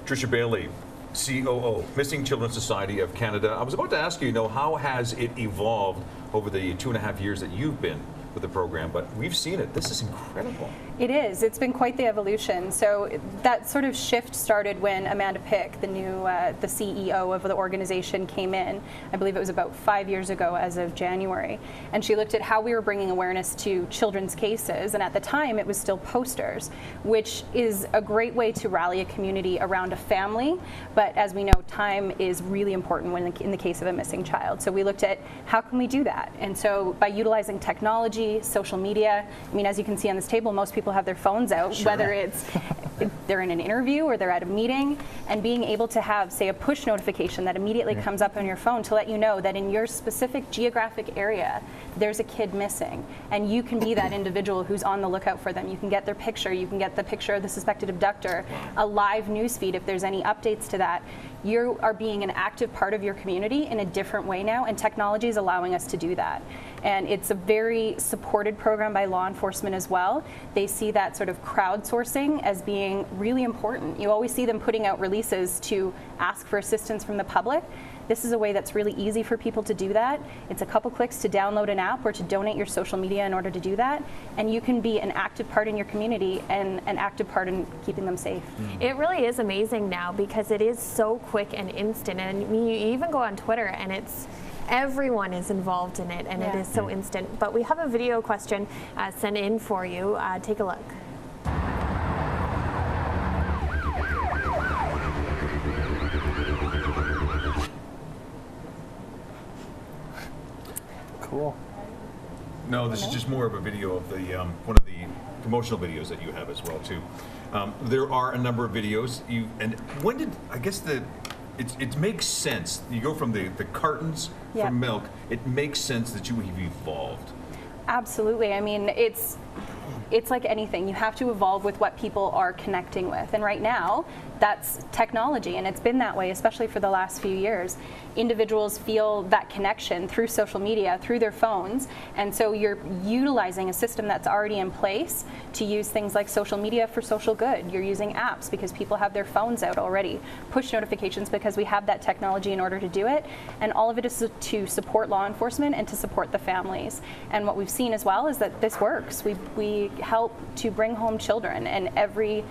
Tricia Baily, COO, Missing Children Society of Canada. I was about to ask you, how has it evolved over the 2.5 years that you've been with the program, but we've seen it. This is incredible. It is. It's been quite the evolution. So that sort of shift started when Amanda Pick, the new the CEO of the organization, came in. I believe it was about 5 years ago as of January. And she looked at how we were bringing awareness to children's cases. And at the time, it was still posters, which is a great way to rally a community around a family. But as we know, time is really important when in the case of a missing child. So we looked at how can we do that? And so by utilizing technology, social media, I mean, as you can see on this table, most people have their phones out, sure, whether it's they're in an interview or they're at a meeting, and being able to have, say, a push notification that immediately comes up on your phone to let you know that in your specific geographic area, there's a kid missing, and you can be that individual who's on the lookout for them. You can get their picture, you can get the picture of the suspected abductor, a live news feed if there's any updates to that. You are being an active part of your community in a different way now, and technology is allowing us to do that. And it's a very supported program by law enforcement as well. They see that sort of crowdsourcing as being really important. You always see them putting out releases to ask for assistance from the public. This is a way that's really easy for people to do that. It's a couple clicks to download an app or to donate your social media in order to do that. And you can be an active part in your community and an active part in keeping them safe. It really is amazing now because it is so quick and instant. And you even go on Twitter and everyone is involved in it, and it is so instant. But we have a video question sent in for you. Take a look. Cool. No, this is just more of a video of the one of the promotional videos that you have as well too. There are a number of videos. And when did it makes sense. You go from the cartons for milk. It makes sense that you have evolved. Absolutely. I mean, it's like anything. You have to evolve with what people are connecting with. And right now, that's technology, and it's been that way, especially for the last few years. Individuals feel that connection through social media, through their phones, and so you're utilizing a system that's already in place to use things like social media for social good. You're using apps because people have their phones out already, push notifications because we have that technology in order to do it, and all of it is to support law enforcement and to support the families. And what we've seen as well is that this works. We help to bring home children, and every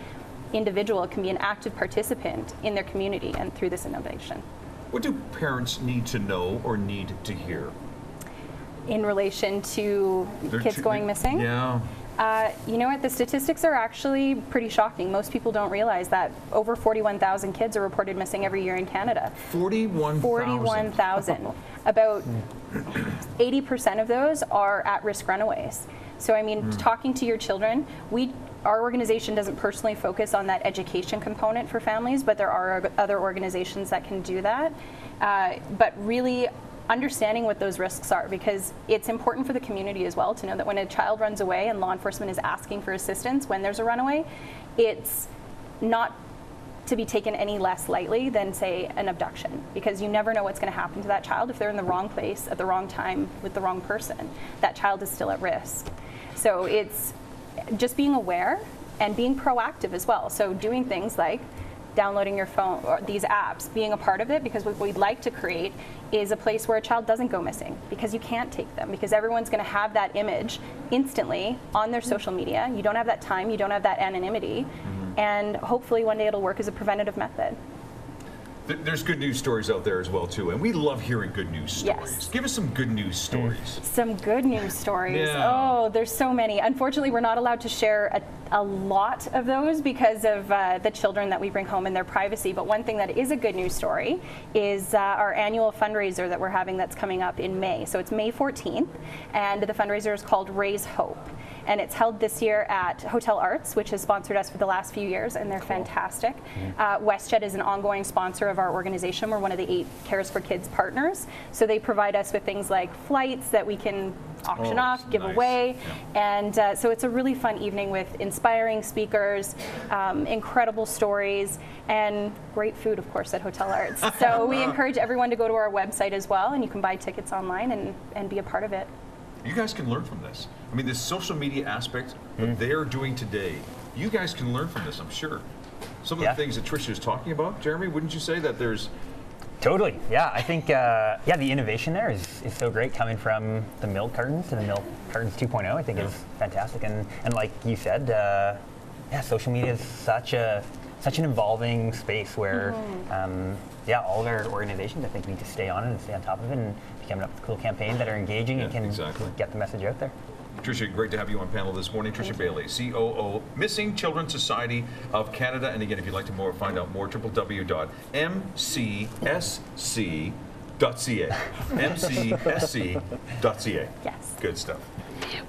individual can be an active participant in their community and through this innovation. What do parents need to know or need to hear? In relation to kids going missing? Yeah. You know what, the statistics are actually pretty shocking. Most people don't realize that over 41,000 kids are reported missing every year in Canada. 41,000? 41,000. About 80% of those are at-risk runaways. So I mean, talking to your children, our organization doesn't personally focus on that education component for families, but there are other organizations that can do that. But really understanding what those risks are, because it's important for the community as well to know that when a child runs away and law enforcement is asking for assistance when there's a runaway, it's not to be taken any less lightly than, say, an abduction, because you never know what's going to happen to that child if they're in the wrong place at the wrong time with the wrong person. That child is still at risk. So it's just being aware and being proactive as well. So doing things like downloading your phone or these apps, being a part of it, because what we'd like to create is a place where a child doesn't go missing, because you can't take them, because everyone's going to have that image instantly on their social media. You don't have that time, you don't have that anonymity, and hopefully one day it'll work as a preventative method. There's good news stories out there as well too, and we love hearing good news stories. Yes. Give us some good news stories. Some good news stories. Yeah. Oh, there's so many. Unfortunately, we're not allowed to share a lot of those because of the children that we bring home and their privacy. But one thing that is a good news story is our annual fundraiser that we're having that's coming up in May. So it's May 14th, and the fundraiser is called Raise Hope. And it's held this year at Hotel Arts, which has sponsored us for the last few years, and they're fantastic. WestJet is an ongoing sponsor of our organization. We're one of the 8 Cares for Kids partners. So they provide us with things like flights that we can auction off, give away. And so it's a really fun evening with inspiring speakers, incredible stories, and great food, of course, at Hotel Arts. So we encourage everyone to go to our website as well, and you can buy tickets online and be a part of it. You guys can learn from this. I mean, this social media aspect that they're doing today, you guys can learn from this, I'm sure. some of the things that Tricia is talking about, Jeremy, wouldn't you say that there's... Totally, yeah. I think, the innovation there is so great, coming from the milk cartons to the milk cartons 2.0, I think is fantastic. And like you said, social media is such an evolving space where, all of our organizations, I think, need to stay on it and stay on top of it and be coming up with cool campaigns that are engaging and can get the message out there. Tricia, great to have you on panel this morning. Tricia Baily, COO, Missing Children Society of Canada. And again, if you'd like to find out more, www.mcsc.ca. mcsc.ca. Yes. Good stuff.